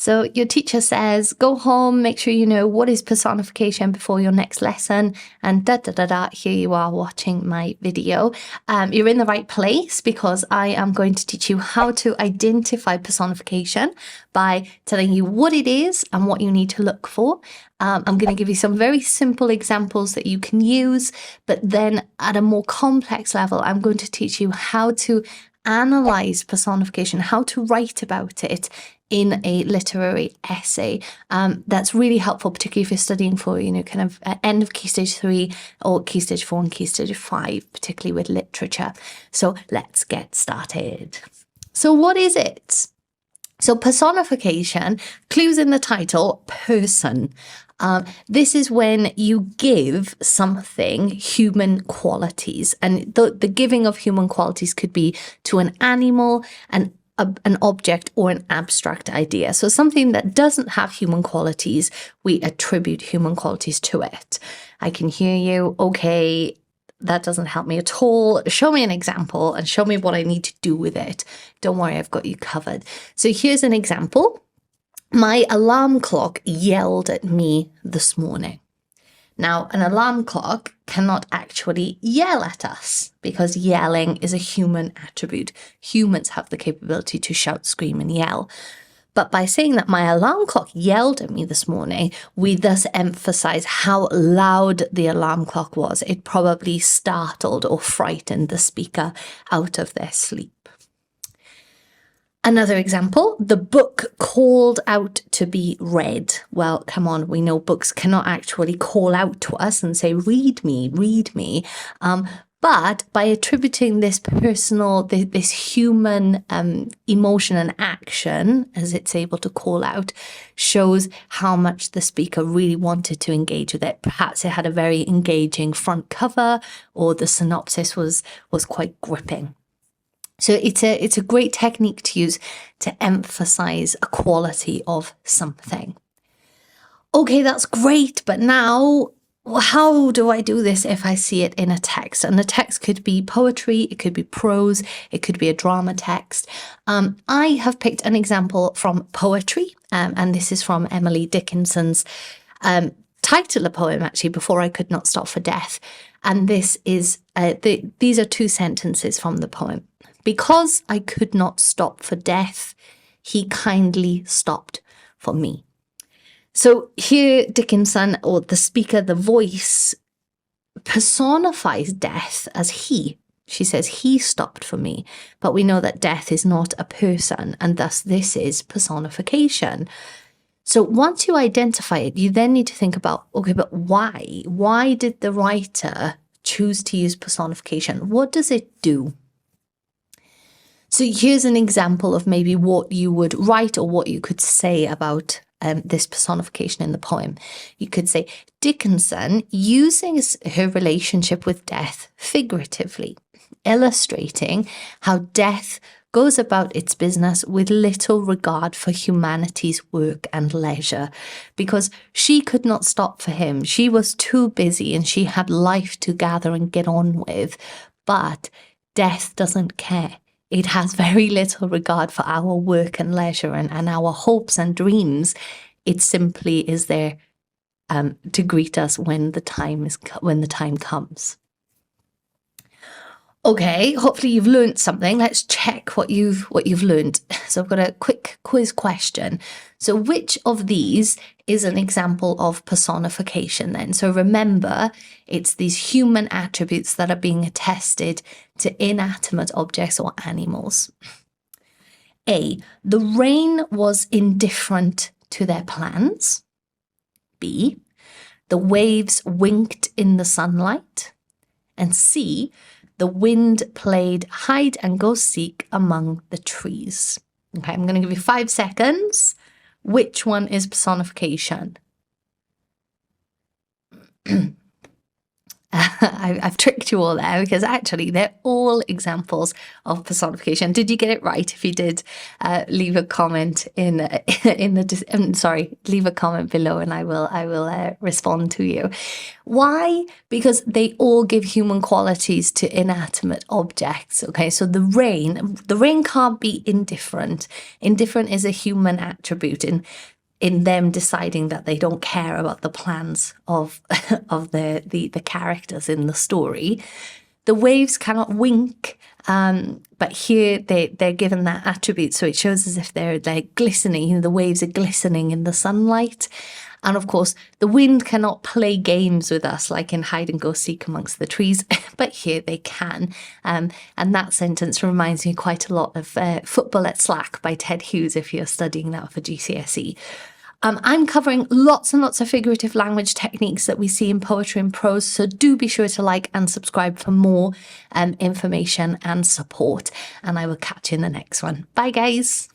So your teacher says, go home, make sure you know what is personification before your next lesson, and here you are watching my video. You're in the right place because I am going to teach you how to identify personification by telling you what it is and what you need to look for. I'm going to give you some very simple examples that you can use, but then at a more complex level, I'm going to teach you how to analyze personification, how to write about it in a literary essay. That's really helpful, particularly if you're studying for, kind of end of Key Stage 3 or Key Stage 4 and Key Stage 5, particularly with literature. So let's get started. So what is it? So personification, clues in the title, person. This is when you give something human qualities, and the giving of human qualities could be to an animal, an object, or an abstract idea. So something that doesn't have human qualities, we attribute human qualities to it. I can hear you. Okay, that doesn't help me at all. Show me an example and show me what I need to do with it. Don't worry, I've got you covered. So here's an example. My alarm clock yelled at me this morning. Now, an alarm clock cannot actually yell at us because yelling is a human attribute. Humans have the capability to shout, scream, and yell. But by saying that my alarm clock yelled at me this morning, we thus emphasize how loud the alarm clock was. It probably startled or frightened the speaker out of their sleep. Another example, the book called out to be read. Well, come on, we know books cannot actually call out to us and say, read me, read me. But by attributing this personal, this human emotion and action, as it's able to call out, shows how much the speaker really wanted to engage with it. Perhaps it had a very engaging front cover, or the synopsis was quite gripping. So it's a great technique to use to emphasize a quality of something. Okay, that's great, but now, how do I do this if I see it in a text? And the text could be poetry, it could be prose, it could be a drama text. I have picked an example from poetry, and this is from Emily Dickinson's title of the poem, actually, Before I Could Not Stop for Death. And this is these are two sentences from the poem. Because I could not stop for death, he kindly stopped for me. So here Dickinson, or the speaker, the voice, personifies death as he. She says, he stopped for me. But we know that death is not a person, and thus this is personification. So once you identify it, you then need to think about, okay, but why? Why did the writer choose to use personification? What does it do? So here's an example of maybe what you would write or what you could say about this personification in the poem. You could say, Dickinson uses her relationship with death figuratively, illustrating how death goes about its business with little regard for humanity's work and leisure, because she could not stop for him. She was too busy and she had life to gather and get on with, but death doesn't care. It has very little regard for our work and leisure and our hopes and dreams. It simply is there to greet us when the time comes. Okay, hopefully you've learned something. Let's check what you've learned. So I've got a quick quiz question. So which of these is an example of personification then? So remember, it's these human attributes that are being attested to inanimate objects or animals. A, the rain was indifferent to their plans. B, the waves winked in the sunlight. And C, the wind played hide and go seek among the trees. Okay, I'm going to give you 5 seconds. Which one is personification? I've tricked you all there, because actually they're all examples of personification. Did you get it right? If you did, leave a comment leave a comment below, and I will respond to you. Why? Because they all give human qualities to inanimate objects. Okay, so the rain can't be indifferent. Indifferent is a human attribute in them deciding that they don't care about the plans of the characters in the story. The waves cannot wink, but here they're given that attribute, so it shows as if they're glistening. The waves are glistening in the sunlight. And of course, the wind cannot play games with us like in hide and go seek amongst the trees, but here they can. And that sentence reminds me quite a lot of Football at Slack by Ted Hughes, if you're studying that for GCSE. I'm covering lots and lots of figurative language techniques that we see in poetry and prose, so do be sure to like and subscribe for more information and support, and I will catch you in the next one. Bye, guys.